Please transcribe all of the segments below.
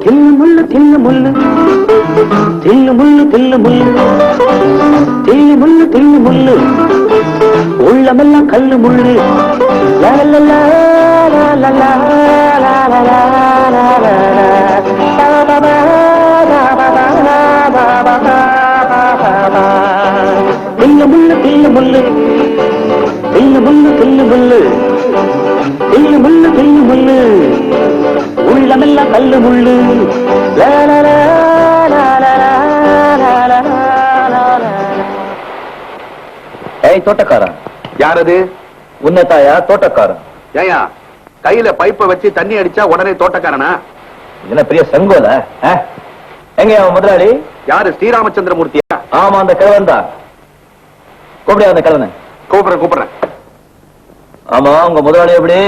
தில்லு முள்ளு தில்லு முள்ளு தில்லு முள்ளு தில்லு முள்ளு தில்லு முள்ளு தில்லு முள்ளு உள்ளமெல்லாம் கல்லு முள்ளு தில்லு முள்ளு தில்லு முள்ளு தில்லு முள்ளு தில்லு முள்ளு தில்லு முள்ளு தில்லு முள்ளு உள்ளமெல்லாம் கல்லு முள்ளு. ஏய் தோட்டக்காரன், யாரது? உன்னதாயா தோட்டக்காரன்? ஏயா கையில பைப்பை வச்சு தண்ணி அடிச்சா உடனே தோட்டக்காரனா? என்ன பெரிய செங்கோல? எங்க முதலாளி? யாரு, ஸ்ரீராமச்சந்திரமூர்த்தியா? ஆமா, அந்த கிழவன் தான். கூப்பிடு அந்த கிழவனை. கூப்பிடுறேன். ஆமா, உங்க முதலாளி எப்படி?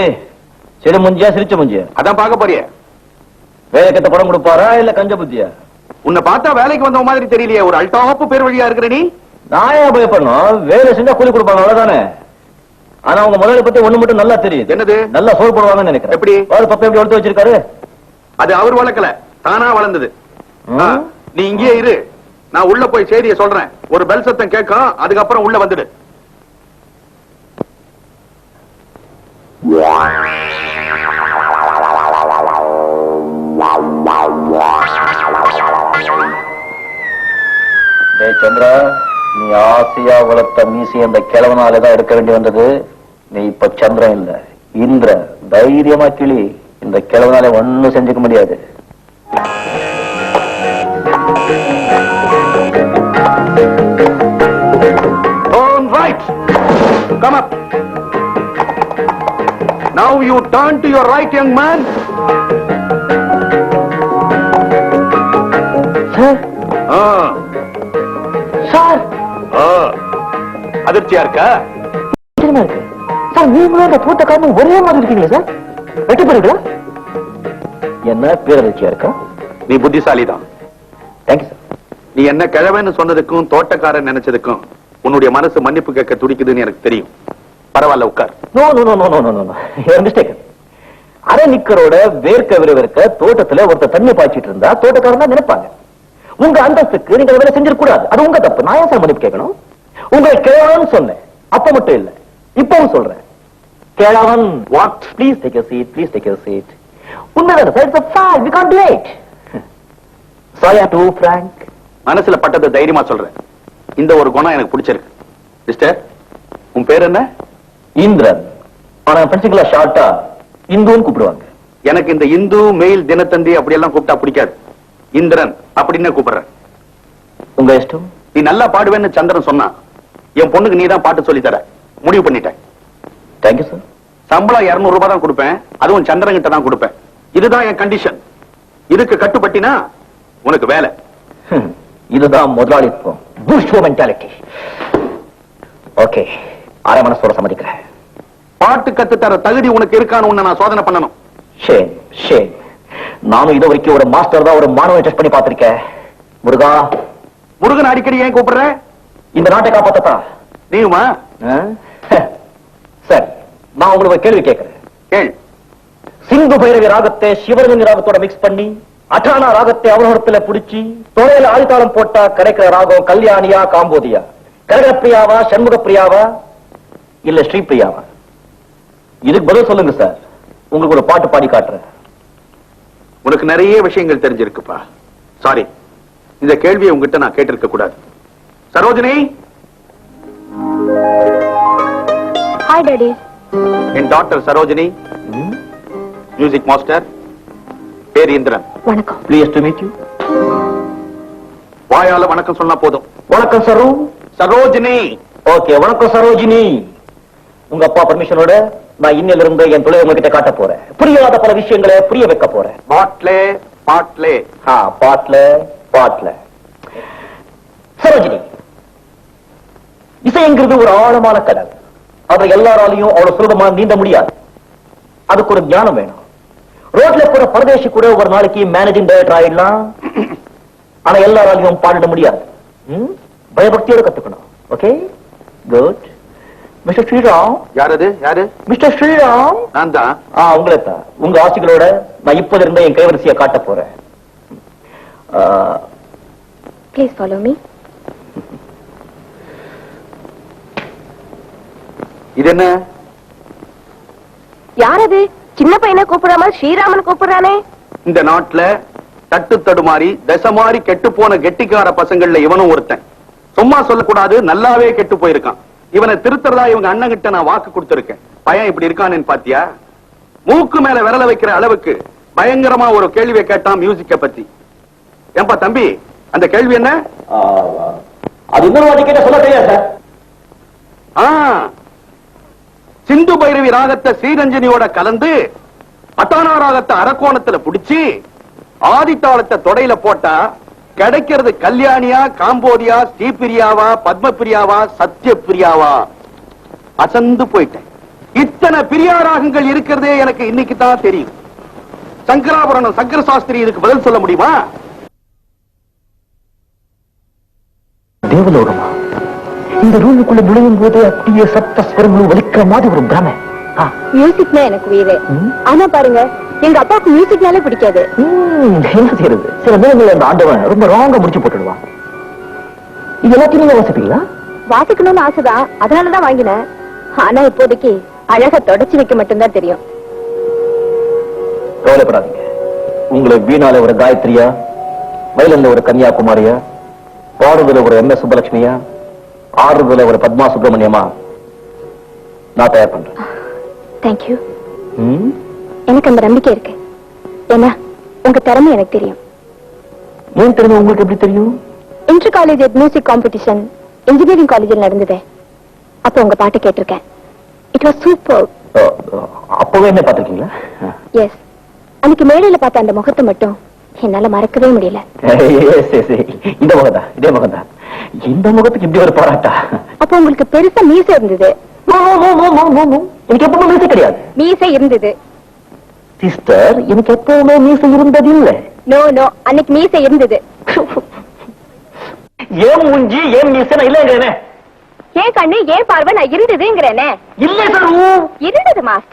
சிறு முஞ்சியா சிரிச்ச முஞ்சியா? அதான் பார்க்க போறிய. வேலைக்கத்த படம் கொடுப்பாரா இல்ல கஞ்ச புத்தியா? உன்னை பார்த்தா வேலைக்கு வந்த மாதிரி தெரியலையே, ஒரு அல்டாப்பு பேர் வழியா இருக்கிற நீ. நான் ஏன் பயப்படணும்? வேலை செஞ்சா கூலி கொடுப்பாங்க, அவ்வளவுதானே. ஆனா உங்க முதலாளி பத்தி ஒண்ணு மட்டும் நல்லா தெரியுது. என்னது? நல்லா சோறு போடுவாங்கன்னு நினைக்கிறேன். எப்படி? பப்பை எப்படி வளர்த்து வச்சிருக்காரு? அது அவர் வளர்க்கல, தானா வளர்ந்தது. நீ இங்கேயே இரு, நான் உள்ள போய் செய்தியை சொல்றேன். ஒரு பெல் சத்தம் கேட்கும், அதுக்கப்புறம் உள்ள வந்துடு. சந்திரா, நீ ஆசையா வளர்த்த மீசி அந்த கிழவனாலதான் எடுக்க வேண்டி வந்தது. நீ இப்ப சந்திரன் இல்ல, இந்திர. தைரியமா கிளி, இந்த கிழவனால ஒண்ணும் செஞ்சுக்க முடியாது. Right. Come up. Now you turn to your right, young man. Sir. Sir, அதிர்ச்சியா இருக்கா? சார், நீங்களும் அந்த தோட்டக்காரனும் ஒரே மாதிரி இருக்கீங்களா சார்? வெட்டி போறீங்களா? என்ன பேரதிர்ச்சியா இருக்கா? நீ புத்திசாலிதான். Thank you sir. நீ என்ன கிழவன்னு சொன்னதுக்கும் தோட்டக்காரன் நினைச்சதுக்கும் உன்னுடைய மனசு மன்னிப்பு கேட்க துடிக்குதுன்னு எனக்கு தெரியும். பரவாயில்ல, உட்கார். No no no no no no, mistake. அரை நிக்கரோட வேர்க்க விறுவிறுக்க தோட்டத்துல ஒருத்தர் தண்ணி பாய்ச்சிட்டு இருந்தா தோட்டக்காரன் தான் நினைப்பாங்க. உங்க அந்தஸ்துக்கு நீங்க வேலை செஞ்சிருக்க கூடாது, அது உங்க தப்பு. நான் ஏன் சார் மன்னிப்பு கேட்கணும்? உங்களை கிழவன் சொன்னேன், அப்ப மட்டும் இல்ல, இப்பவும் சொல்றேன். கிழவன். What? Please take your seat, please take your seat. உண்மைதானே sir? It's a fact, we can't do it. Sorry, too frank. மனசுல பட்டதை தைரியமா சொல்றேன். இந்த ஒரு குணம் எனக்கு பிடிச்சிருக்கு. மிஸ்டர், உன் பேர் என்ன? இந்திரன். ஆனா பிரின்சிபலா ஷார்ட்டா இந்துன்னு கூப்பிடுவாங்க. எனக்கு இந்த இந்து மெயில் தினத்தந்தி அப்படியெல்லாம் கூப்பிட்டா பிடிக்காது. இந்திரன் அப்படின்னு கூப்பிடுறேன். உங்க இஷ்டம். நீ நல்லா பாடுவேன்னு சந்திரன் சொன்னா, என் பொண்ணுக்கு நீ தான் பாட்டு சொல்லி தர முடிவு பண்ணிட்டேன். Thank you sir. சம்பளம் 200 ரூபாய் தான் கொடுப்பேன், அதுவும் சந்திரன் கிட்ட தான் கொடுப்பேன். இதுதான் என் கண்டிஷன். இதுக்கு கட்டுப்பட்டினா உனக்கு வேலை. இதுதான் முதலாளித்துவம், பூர்ஜுவா மென்டாலிட்டி. ஓகே, அரை மனசோட சம்மதிக்கிறேன். பாட்டு கத்து தர தகுதி உனக்கு இருக்கான்னு நான் சோதனை பண்ணணும். Shame shame. நானும் இது வரைக்கும் ஒரு மாஸ்டர் தான் ஒரு மாணவனை டெஸ்ட் பண்ணி பார்த்திருக்கேன். முருகா. முருகன் அடிக்கடி ஏன் கூப்பிடுற? இந்த நாட்டை காப்பாத்தத்தான். நீயுமா? சரி, நான் உங்களுக்கு ஒரு கேள்வி கேட்கிறேன். கேள். சிந்து பைரவி ராகத்தை சிவரஞ்சனி ராகத்தோட மிக்ஸ் பண்ணி அட்டானா ராகத்தை அவரோகத்துல புடிச்சு தொலைல ஆதித்தாளம் போட்டா கிடைக்கிற ராகம் கல்யாணியா காம்போதியா? கரகப்பிரியாவா, சண்முக பிரியாவா, இல்ல ஸ்ரீபிரியாவா? இதுக்கு பதில் சொல்லுங்க சார். உங்களுக்கு ஒரு பாட்டு பாடி காட்டுறேன். உனக்கு நிறைய விஷயங்கள் தெரிஞ்சிருக்குப்பா. சாரி, இந்த கேள்வியை உங்ககிட்ட நான் கேட்டிருக்க கூடாது. சரோஜினி. Hi daddy. என் டாக்டர் சரோஜினி, மியூசிக் மாஸ்டர், பேர் இந்திரன். வணக்கம். Please to meet you. வாயால வணக்கம் சொன்னா போதும். வணக்கம் சரோ. சரோஜினி. ஓகே, வணக்கம் சரோஜினி. உங்க அப்பா பர்மிஷனோட நான் இன்னில இருந்து என் தொழிலை உங்ககிட்ட காட்ட போறேன். புரியாத பல விஷயங்களை புரிய வைக்க போறேன். பாட்லே பாட்லே. பாட்ல பாட்ல. சரோஜினி, இசைங்கிறது ஒரு ஆழமான கடல். அதை எல்லாராலையும் அவ்வளவு சுலபமா நீந்த முடியாது. அதுக்கு ஒரு ஞானம் வேணும். ரோட்ல போற பரதேசி கூட ஒரு நாளைக்கு மேனேஜிங் டைரக்டர் ஆயிடலாம். ஆனா எல்லாராலையும் பாடிட முடியாது. பயபக்தியோட கத்துக்கணும். Okay, good. மிஸ்டர் ஸ்ரீராம். யாரது? யாரு? மிஸ்டர் ஸ்ரீராம். நான் தான். உங்களை தான். உங்க ஆசிகளோட நான் இப்போது இருந்த என் கைவரிசையை காட்ட போறேன். Please follow me. இது என்ன? யார் அது? சின்ன பையனை கூப்பிடாம ஸ்ரீராமன் கூப்பிடுறானே. இந்த நாட்டுல தட்டு தடுமாறி தசை மாறி கெட்டு போன கெட்டிக்கார பசங்கள்ல இவனும் ஒருத்தன். சும்மா சொல்லக்கூடாது, நல்லாவே கெட்டு போயிருக்கான். இவனை திருத்தறதா இவங்க அண்ணன் கிட்ட நான் வாக்கு கொடுத்திருக்கேன். பையன் இப்படி இருக்கானேன்னு பாத்தியா? மூக்கு மேல விரல வைக்கிற அளவுக்கு பயங்கரமா ஒரு கேள்வியை கேட்டான் மியூசிக்க பத்தி. ஏன்பா தம்பி, அந்த கேள்வி என்ன? அது இன்னொரு வாட்டி கேட்ட சொல்ல தெரியாது சார். சிந்து பைரவி ராகத்தை ஸ்ரீரஞ்சனியோட கலந்து அட்டானா ராகத்தை அரக்கோணத்துல புடிச்சு ஆதித்தாளத்தை தொடையில போட்டா கிடைக்கிறது கல்யாணியா, காம்போதியா, ஸ்ரீபிரியாவா, பத்மபிரியாவா, சத்யபிரியாவா? அசந்து போயிட்டேன். இத்தனை பிரியா ராகங்கள் இருக்கிறதே எனக்கு இன்னைக்கு தான் தெரியும். சங்கராபரணம் சங்கர சாஸ்திரி இதுக்கு பதில் சொல்ல முடியுமா? தேவலோகமா? இந்த ரூமுக்குள்ள நுழையும் போது அப்படியே சப்த ஸ்வரங்களும் வலிக்கிற மாதிரி ஒரு பிரமை. மியூசிக்னா எனக்கு உயிரே. ஆனா பாருங்க, எங்க அப்பாவுக்கு மியூசிக்னாலே பிடிக்காது. என்ன செய்யறது? சில நேரங்கள் அந்த ஆண்டவன் ரொம்ப ராங்கா முடிச்சு போட்டுடுவான். இது எல்லாத்தையும் நீங்க வாசிப்பீங்களா? வாசிக்கணும்னு ஆசைதான், அதனாலதான் வாங்கினேன். ஆனா இப்போதைக்கு அழகா தொடச்சு வைக்க மட்டும்தான் தெரியும். கவலைப்படாதீங்க. உங்களை வீணால ஒரு காயத்ரியா, வயலன்ல ஒரு கன்னியாகுமாரியா, பாடுதல ஒரு MS சுப்பலட்சுமியா, ஆறுதல ஒரு பத்மா சுப்பிரமணியமா நான் தயார் பண்றேன். தேங்க்யூ. எனக்கு அந்த நம்பிக்கை இருக்கு. ஏன்னா உங்க திறமை எனக்கு தெரியும். ஏன் திறமை உங்களுக்கு எப்படி தெரியும்? Inter college music competition engineering காலேஜில் நடந்தது. அப்போ உங்க பாட்டு கேட்டிருக்கேன். It was super. அப்பவே என்ன பாத்திருக்கீங்களா? எஸ். அன்னைக்கு மேடையில பார்த்த அந்த முகத்தை மட்டும் என்னால மறக்கவே முடியல. இந்த முகத்தா? இதே முகத்தா? இந்த முகத்துக்கு இப்படி ஒரு பாராட்டா? அப்போ உங்களுக்கு பெருசா மீசை இருந்தது. எனக்கு எப்பவுமே மீசை கிடையாது. மீசை இருந்தது சிஸ்டர், எனக்கு எப்பவுமே மீசை இருந்தது இல்ல. நோ நோ, அன்னைக்கு மீசை இருந்தது. ஏன் மூஞ்சி ஏன் மீசை நான் இல்லைங்கிறேனே. ஏன் கண்ணு ஏன் பார்வை நான் இருந்ததுங்கிறேனே. இல்லை சார், இருந்தது மாஸ்டர்.